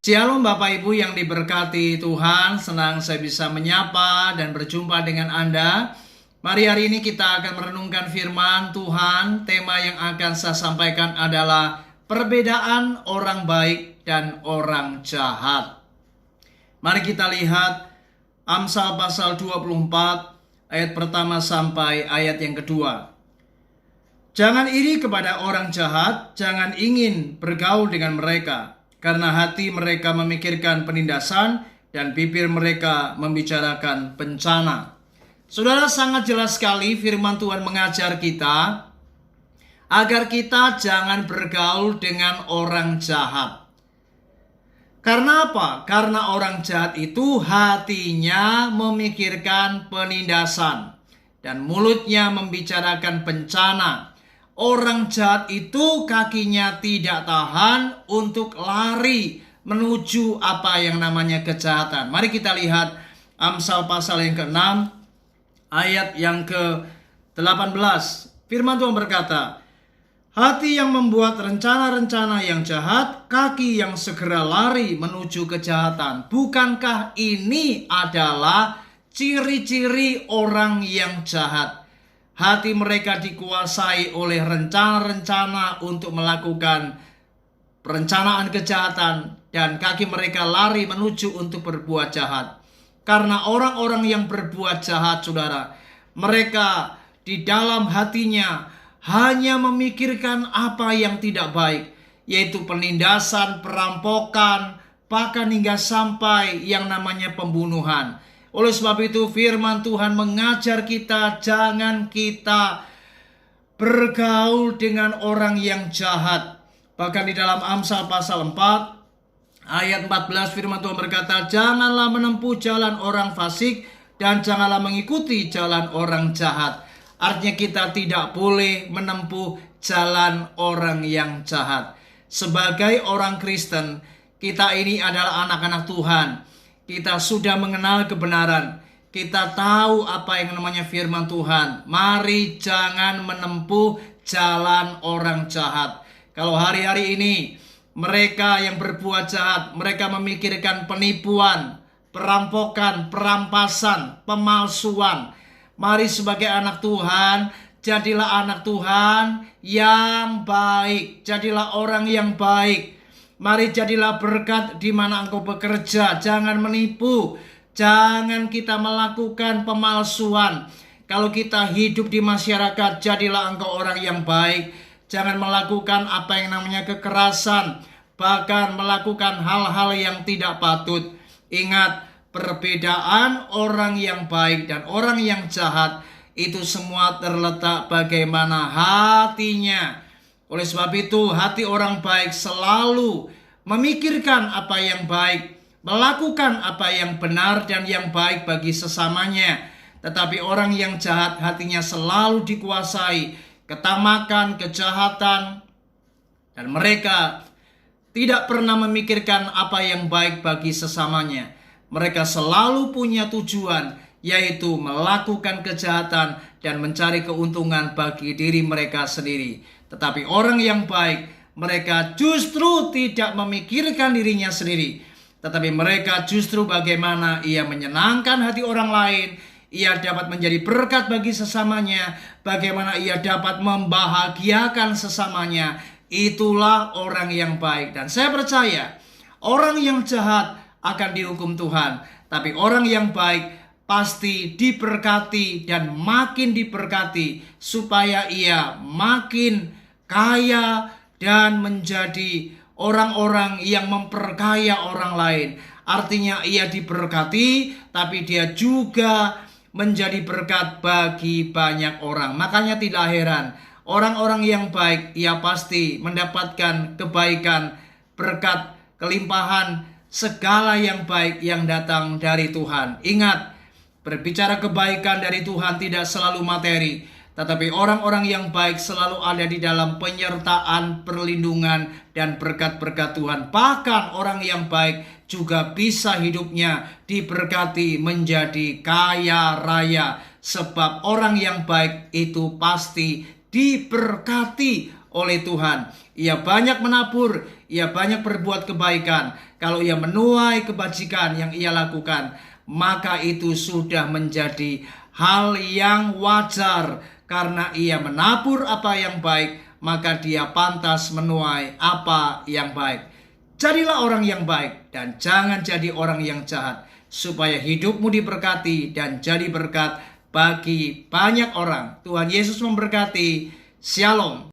Shalom Bapak Ibu yang diberkati Tuhan, senang saya bisa menyapa dan berjumpa dengan Anda. Mari hari ini kita akan merenungkan firman Tuhan. Tema yang akan saya sampaikan adalah perbedaan orang baik dan orang jahat. Mari kita lihat Amsal pasal 24 ayat pertama sampai ayat yang kedua. Jangan iri kepada orang jahat, jangan ingin bergaul dengan mereka. Karena hati mereka memikirkan penindasan dan bibir mereka membicarakan bencana. Saudara, sangat jelas sekali firman Tuhan mengajar kita agar kita jangan bergaul dengan orang jahat. Karena apa? Karena orang jahat itu hatinya memikirkan penindasan dan mulutnya membicarakan bencana. Orang jahat itu kakinya tidak tahan untuk lari menuju apa yang namanya kejahatan. Mari kita lihat Amsal pasal yang ke-6 ayat yang ke-18. Firman Tuhan berkata, hati yang membuat rencana-rencana yang jahat, kaki yang segera lari menuju kejahatan. Bukankah ini adalah ciri-ciri orang yang jahat? Hati mereka dikuasai oleh rencana-rencana untuk melakukan perencanaan kejahatan dan kaki mereka lari menuju untuk berbuat jahat. Karena orang-orang yang berbuat jahat, saudara, mereka di dalam hatinya hanya memikirkan apa yang tidak baik, yaitu penindasan, perampokan, bahkan hingga sampai yang namanya pembunuhan. Oleh sebab itu firman Tuhan mengajar kita jangan kita bergaul dengan orang yang jahat. Bahkan di dalam Amsal pasal 4 ayat 14 firman Tuhan berkata, janganlah menempuh jalan orang fasik dan janganlah mengikuti jalan orang jahat. Artinya kita tidak boleh menempuh jalan orang yang jahat. Sebagai orang Kristen, kita ini adalah anak-anak Tuhan. Kita sudah mengenal kebenaran. Kita tahu apa yang namanya firman Tuhan. Mari jangan menempuh jalan orang jahat. Kalau hari-hari ini mereka yang berbuat jahat, mereka memikirkan penipuan, perampokan, perampasan, pemalsuan. Mari sebagai anak Tuhan, jadilah anak Tuhan yang baik. Jadilah orang yang baik. Mari jadilah berkat di mana engkau bekerja. Jangan menipu. Jangan kita melakukan pemalsuan. Kalau kita hidup di masyarakat, jadilah engkau orang yang baik. Jangan melakukan apa yang namanya kekerasan. Bahkan melakukan hal-hal yang tidak patut. Ingat, perbedaan orang yang baik dan orang yang jahat itu semua terletak bagaimana hatinya. Oleh sebab itu hati orang baik selalu memikirkan apa yang baik, melakukan apa yang benar dan yang baik bagi sesamanya. Tetapi orang yang jahat hatinya selalu dikuasai ketamakan, kejahatan, dan mereka tidak pernah memikirkan apa yang baik bagi sesamanya. Mereka selalu punya tujuan, yaitu melakukan kejahatan dan mencari keuntungan bagi diri mereka sendiri. Tetapi orang yang baik, mereka justru tidak memikirkan dirinya sendiri. Tetapi mereka justru bagaimana ia menyenangkan hati orang lain. Ia dapat menjadi berkat bagi sesamanya. Bagaimana ia dapat membahagiakan sesamanya. Itulah orang yang baik. Dan saya percaya orang yang jahat akan dihukum Tuhan. Tapi orang yang baik pasti diberkati dan makin diberkati supaya ia makin kaya dan menjadi orang-orang yang memperkaya orang lain. Artinya ia diberkati tapi dia juga menjadi berkat bagi banyak orang. Makanya tidak heran orang-orang yang baik ia pasti mendapatkan kebaikan, berkat, kelimpahan, segala yang baik yang datang dari Tuhan. Ingat, berbicara kebaikan dari Tuhan tidak selalu materi, tetapi orang-orang yang baik selalu ada di dalam penyertaan, perlindungan, dan berkat-berkat Tuhan. Bahkan orang yang baik juga bisa hidupnya diberkati menjadi kaya raya. Sebab orang yang baik itu pasti diberkati oleh Tuhan. Ia banyak menabur, ia banyak berbuat kebaikan. Kalau ia menuai kebajikan yang ia lakukan, maka itu sudah menjadi hal yang wajar. Karena ia menabur apa yang baik, maka dia pantas menuai apa yang baik. Jadilah orang yang baik dan jangan jadi orang yang jahat, supaya hidupmu diberkati dan jadi berkat bagi banyak orang. Tuhan Yesus memberkati. Shalom.